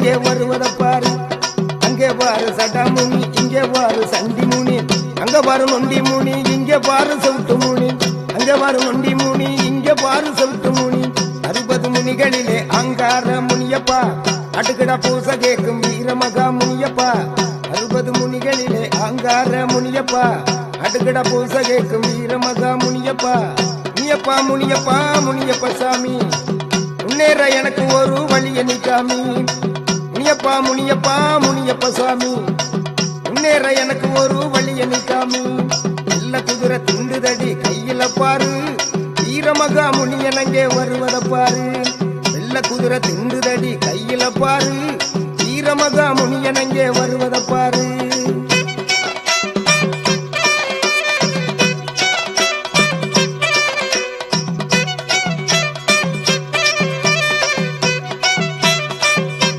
அங்கே வருவத பாரு. அங்கே பாரு சடாமுனி, இங்கே பாரு சண்டி முனி. அங்க பாரு நொண்டி முனி, இங்கே பாரு செவுட்டு முனி. அங்கே பாரு நொண்டி முனி, இங்கே பாரு செவுட்டு முனி. 60 முனிகளிலே அங்கார முனியப்பா, அடுக்கடா பூச கேட்கும் வீரமகா முனியப்பா. 60 முனிகளிலே அங்கார முனியப்பா, அடுக்கடா பூச கேட்கும் வீரமகா முனியப்பா. முனியப்பா முனியப்பா முனியப்ப சாமி, முன்னேற எனக்கு ஒரு வழிய நிக்காமி. முனியப்பா முனியப்பா முனியப்ப சாமி, முன்னேற எனக்கு ஒரு வழிய நிக்காமி. நல்ல குதிரை திண்டுதடி கையில பாரு, வீரமகா முனியனங்கே வருவத பாரு. வெள்ள குதிரை திண்டுதடி கையில பாரு, வீரமகா முனியனங்கே வருவத பாரு.